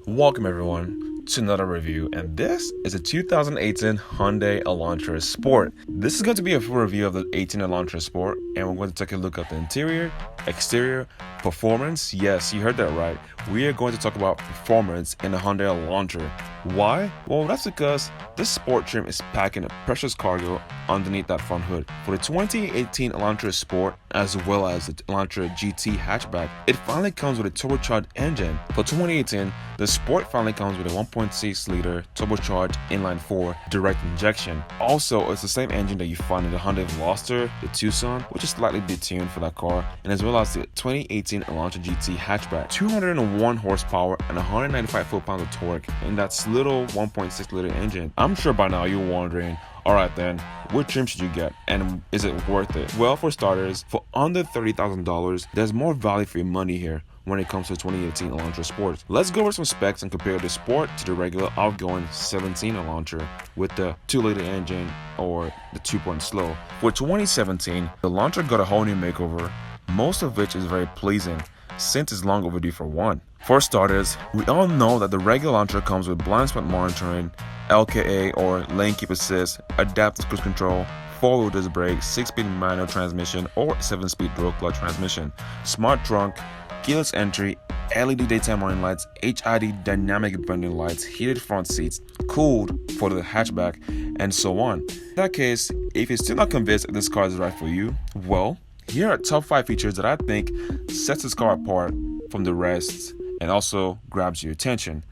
Welcome everyone to another review, and this is a 2018 Hyundai Elantra Sport. This is going to be a full review of the 18 Elantra Sport, and we're going to take a look at the interior, exterior, performance. Yes, you heard that right. We are going to talk about performance in the Hyundai Elantra. Why? Well, that's because this sport trim is packing a precious cargo underneath that front hood. For the 2018 Elantra Sport, as well as the Elantra GT hatchback, it finally comes with a turbocharged engine. For 2018, the Sport finally comes with a 1.6-liter turbocharged inline-4 direct injection. Also, it's the same engine that you find in the Hyundai Veloster, the Tucson, which is slightly detuned for that car, and as well as the 2018 Elantra GT hatchback. 201 horsepower and 195 foot-pounds of torque in that little 1.6-liter engine. I'm sure by now you're wondering, alright then, what trim should you get, and is it worth it? Well, for starters, for under $30,000, there's more value for your money here when it comes to 2018 Elantra Sport. Let's go over some specs and compare the Sport to the regular outgoing 17 Elantra with the 2-liter engine or the 2-point slow. For 2017, the Elantra got a whole new makeover, most of which is very pleasing since it's long overdue for one. For starters, we all know that the regular Elantra comes with blind spot monitoring, LKA or lane keep assist, adaptive cruise control, 4-wheel disc brake, 6-speed manual transmission or 7-speed dual clutch transmission, smart trunk, keyless entry, LED daytime running lights, HID dynamic bending lights, heated front seats, cooled for the hatchback, and so on. In that case, if you're still not convinced if this car is right for you, well, here are top 5 features that I think sets this car apart from the rest and also grabs your attention.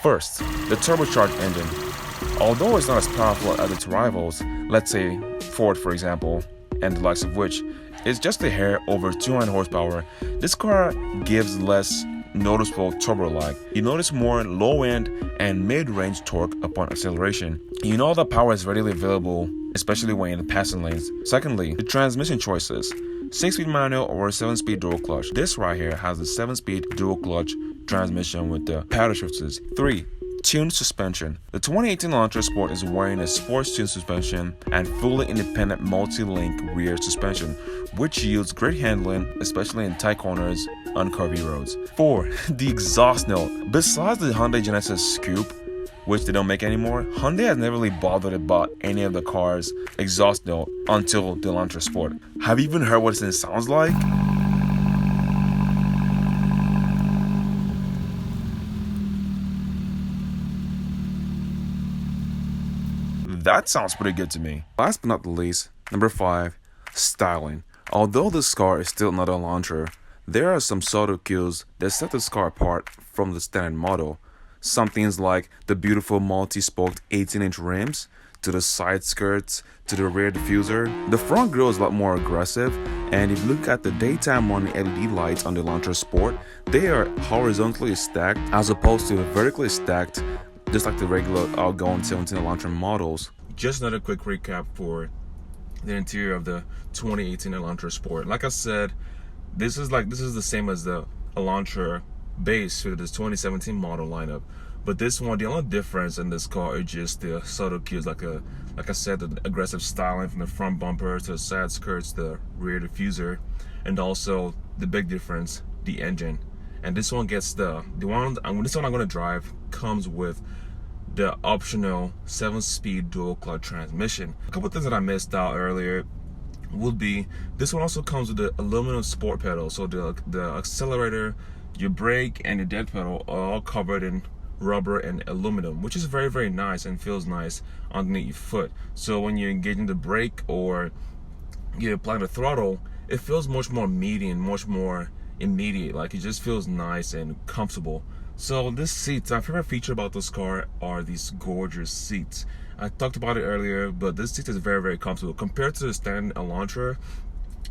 First, the turbocharged engine. Although it's not as powerful as its rivals, let's say Ford for example, and the likes of which, it's just a hair over 200 horsepower, this car gives less noticeable turbo lag. You notice more low-end and mid-range torque upon acceleration. You know that power is readily available, especially when in the passing lanes. Secondly, the transmission choices. 6-speed manual or 7-speed dual clutch. This right here has the 7-speed dual clutch transmission with the paddle shifters. 3. Tuned suspension. The 2018 Elantra Sport is wearing a sports tuned suspension and fully independent multi-link rear suspension, which yields great handling, especially in tight corners on curvy roads. 4. The exhaust note. Besides the Hyundai Genesis Scoop, which they don't make anymore, Hyundai has never really bothered about any of the car's exhaust note until the Elantra Sport. Have you even heard what it sounds like? That sounds pretty good to me. Last but not the least, number 5, styling. Although this car is still not an Elantra, there are some subtle cues that set this car apart from the standard model. Some things like the beautiful multi-spoked 18-inch rims, to the side skirts, to the rear diffuser. The front grille is a lot more aggressive, and if you look at the daytime running LED lights on the Elantra Sport, they are horizontally stacked as opposed to vertically stacked, just like the regular outgoing 17 Elantra models. Just another quick recap for the interior of the 2018 Elantra Sport. Like I said, this is the same as the Elantra base for this 2017 model lineup, but this one, the only difference in this car is just the subtle cues, like I said, the aggressive styling from the front bumper to the side skirts, the rear diffuser, and also the big difference, the engine. And this one gets this one I'm going to drive comes with the optional 7-speed dual clutch transmission. A couple things that I missed out earlier would be this one also comes with the aluminum sport pedal, so the accelerator, your brake, and your dead pedal are all covered in rubber and aluminum, which is very, very nice and feels nice underneath your foot. So when you're engaging the brake or you're applying the throttle, it feels much more meaty and much more immediate. Like, it just feels nice and comfortable. So this seats, my favorite feature about this car are these gorgeous seats. I talked about it earlier, but this seat is very, very comfortable compared to the standard Elantra.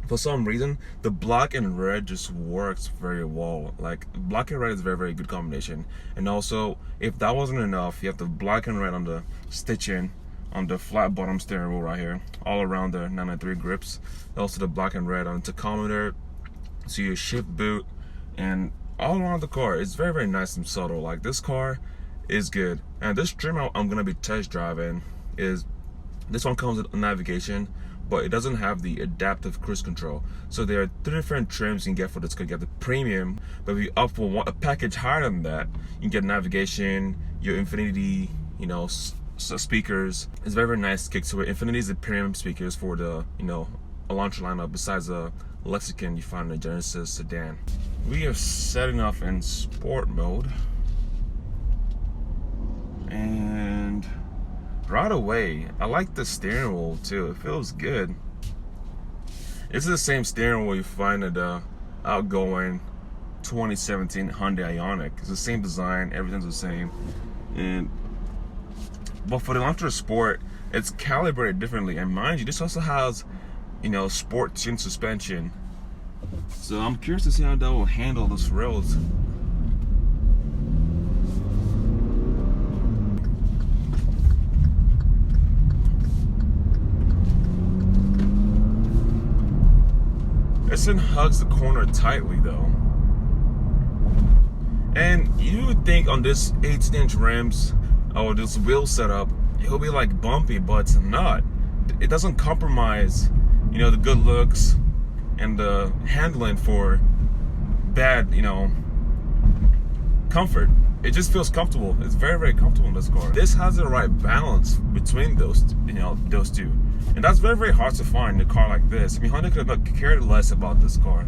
For some reason, the black and red just works very well. Like, black and red is a very, very good combination. And also, if that wasn't enough, you have the black and red on the stitching on the flat bottom steering wheel right here, all around the 993 grips. Also the black and red on the tachometer, so your shift boot, and all around the car. It's very, very nice and subtle. Like, this car is good. And this trim I'm gonna be test driving is, this one comes with navigation, but it doesn't have the adaptive cruise control. So there are 3 different trims you can get for this car. You get the premium, but if you up for a package higher than that, you can get navigation, your Infinity, speakers. It's very, very nice kick to it. Infinity is the premium speakers for the, Elantra lineup, besides the Lexicon you find in the Genesis sedan. We are setting off in sport mode. And right away, I like the steering wheel too. It feels good. It's the same steering wheel you find at the outgoing 2017 Hyundai Ioniq. It's the same design, everything's the same. But for the Elantra Sport, it's calibrated differently. And mind you, this also has, sport tuned suspension. So I'm curious to see how that will handle those roads. This thing hugs the corner tightly though. And you would think on this 18-inch rims or this wheel setup, it'll be like bumpy, but it's not. It doesn't compromise, the good looks and the handling for bad, comfort. It just feels comfortable. It's very, very comfortable in this car. This has the right balance between those two. And that's very, very hard to find in a car like this. I mean, Honda could have cared less about this car.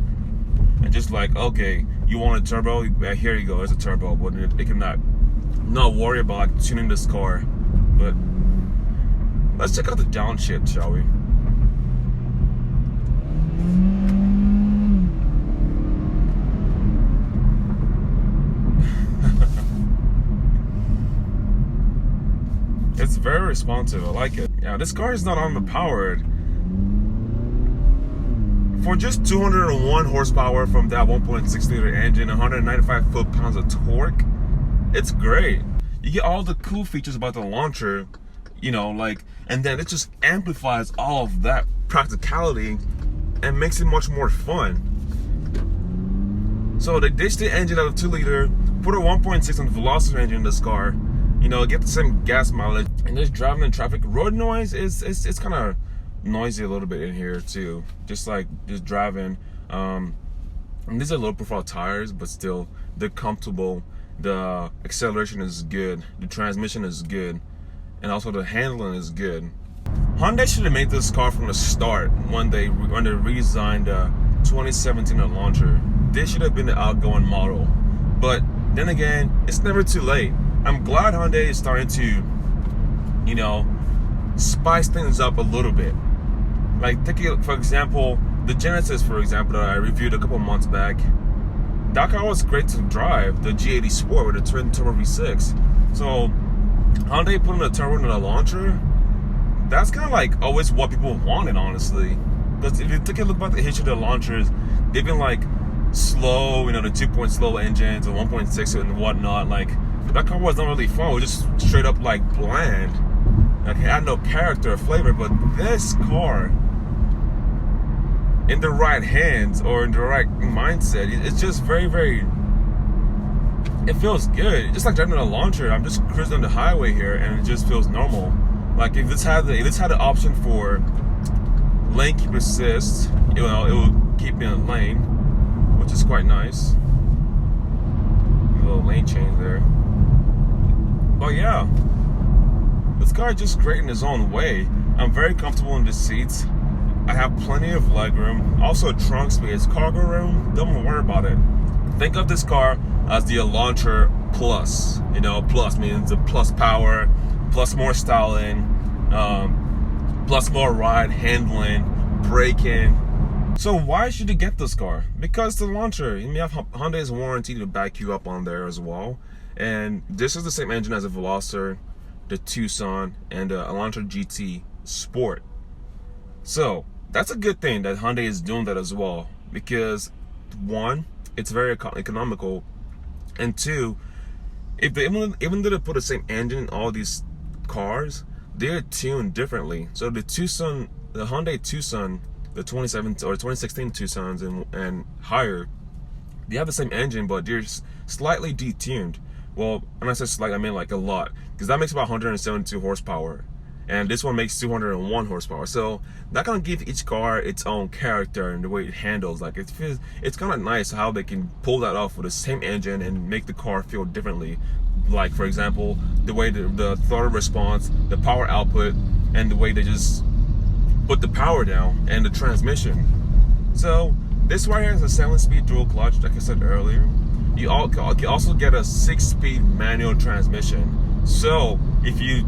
And just like, okay, you want a turbo? Here you go, it's a turbo. But they cannot worry about like, tuning this car. But let's check out the downshift, shall we? It's very responsive, I like it. Yeah, this car is not underpowered. For just 201 horsepower from that 1.6 liter engine, 195 foot-pounds of torque, it's great. You get all the cool features about the Elantra, and then it just amplifies all of that practicality and makes it much more fun. So they ditched the engine out of 2 liter, put a 1.6 on the Velocity engine in this car, get the same gas mileage. And just driving in traffic, road noise it's kind of noisy a little bit in here too. Just driving. And these are low profile tires, but still they're comfortable. The acceleration is good. The transmission is good, and also the handling is good. Hyundai should have made this car from the start when they redesigned the 2017 Elantra. This should have been the outgoing model. But then again, it's never too late. I'm glad Hyundai is starting to, spice things up a little bit. Like, take it, for example, the Genesis, for example, that I reviewed a couple months back. That car was great to drive, the G80 Sport with a twin turbo V6. So, Hyundai putting a turbo in the Elantra, that's kind of like always what people wanted, honestly. Because if you take a look at the history of the Elantras, they've been like slow, the 2-point slow engines, the 1.6 and whatnot. Like, that car was not really fun. It was just straight up like bland. Like, it had no character or flavor. But this car, in the right hands or in the right mindset, it's just very, very. It feels good. Just like driving an Elantra, I'm just cruising on the highway here, and it just feels normal. Like, if this had the option for lane keep assist, it will keep me in lane, which is quite nice. A little lane change there. But yeah, this car is just great in his own way. I'm very comfortable in the seats. I have plenty of legroom. Also trunk space, cargo room, don't worry about it. Think of this car as the Elantra Plus. Plus means the plus power, plus more styling, plus more ride, handling, braking. So why should you get this car? Because the Elantra, you have Hyundai's warranty to back you up on there as well. And this is the same engine as the Veloster, the Tucson, and the Elantra GT Sport. So that's a good thing that Hyundai is doing that as well, because one, it's very economical, and two, if they even though they put the same engine in all these cars, they're tuned differently. So the Tucson, the Hyundai Tucson, the 2017 or 2016 Tucsons and higher, they have the same engine, but they're slightly detuned. Well, when I say slight, I mean like a lot, because that makes about 172 horsepower. and this one makes 201 horsepower. So that kind of gives each car its own character and the way it handles. Like it's kind of nice how they can pull that off with the same engine and make the car feel differently. Like for example, the way the throttle response, the power output, and the way they just put the power down and the transmission. So this right here is a 7-speed dual clutch, like I said earlier. You also get a 6-speed manual transmission. So if you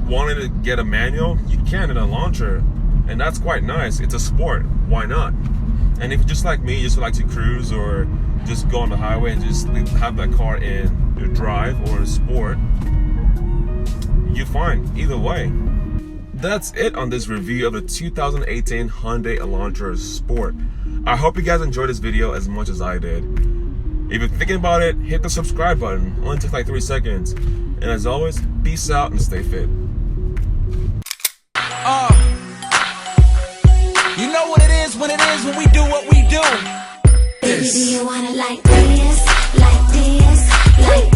wanted to get a manual, you can in a Elantra, and that's quite nice. It's a sport, why not? And if you're just like me, just like to cruise or just go on the highway and just have that car in your drive or a sport, you're fine either way. That's it on this review of the 2018 Hyundai Elantra Sport. I hope you guys enjoyed this video as much as I did. If you're thinking about it, hit the subscribe button. Only takes like 3 seconds. And as always, peace out and stay fit. You know what it is when we do what we do. Baby, do you wanna like this, like this, like